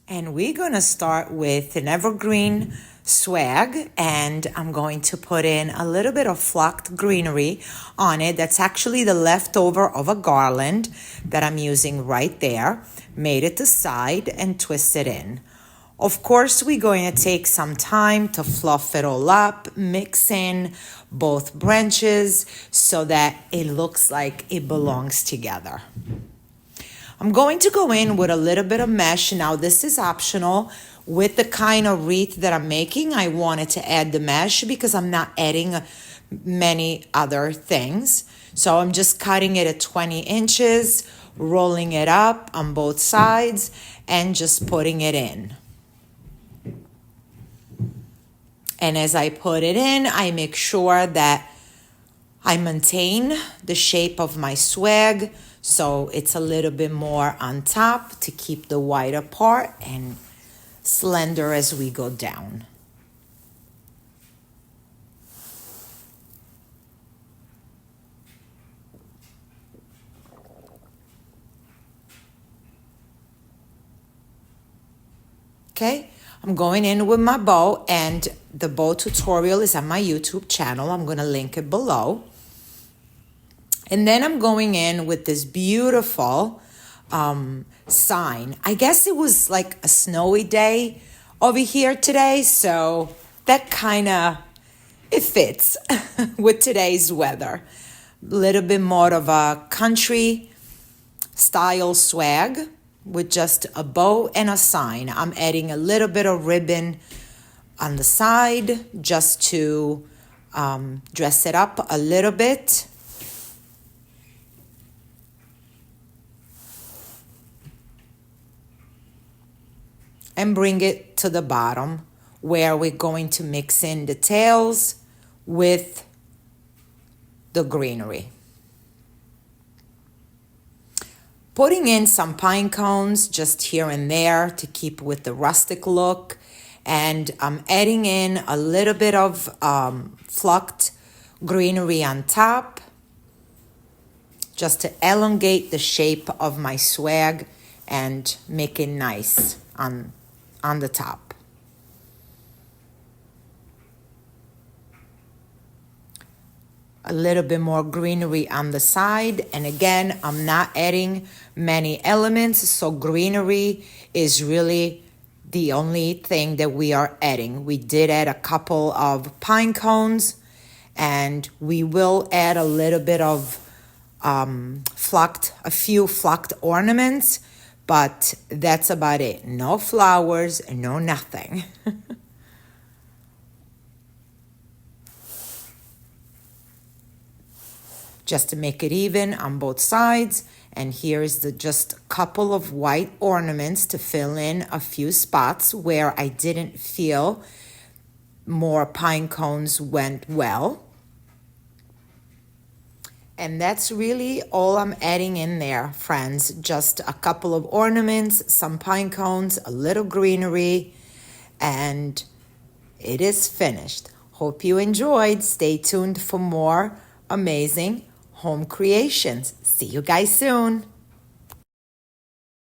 And we're gonna start with an evergreen swag, and I'm going to put in a little bit of flocked greenery on it. That's actually the leftover of a garland that I'm using right there. Made it aside and twist it in. Of course, we're going to take some time to fluff it all up, mix in both branches so that it looks like it belongs together. I'm going to go in with a little bit of mesh. Now, this is optional. With the kind of wreath that I'm making, I wanted to add the mesh because I'm not adding many other things. So I'm just cutting it at 20 inches, rolling it up on both sides, and just putting it in. And as I put it in, I make sure that I maintain the shape of my swag so it's a little bit more on top to keep the wider part and slender as we go down. Okay, I'm going in with my bow, and the bow tutorial is on my YouTube channel. I'm going to link it below. And then I'm going in with this beautiful sign. I guess it was like a snowy day over here today, so that kind of, it fits with today's weather. A little bit more of a country style swag with just a bow and a sign. I'm adding a little bit of ribbon on the side just to dress it up a little bit. And bring it to the bottom where we're going to mix in the tails with the greenery. Putting in some pine cones just here and there to keep with the rustic look. And I'm adding in a little bit of flocked greenery on top just to elongate the shape of my swag and make it nice on the top. A little bit more greenery on the side, and again, I'm not adding many elements, so greenery is really the only thing that we are adding. We did add a couple of pine cones, and we will add a little bit of a few flocked ornaments, but that's about it. No flowers, no nothing. Just to make it even on both sides. And here's just a couple of white ornaments to fill in a few spots where I didn't feel more pine cones went well. And that's really all I'm adding in there, friends. Just a couple of ornaments, some pine cones, a little greenery, and it is finished. Hope you enjoyed. Stay tuned for more amazing home creations. See you guys soon.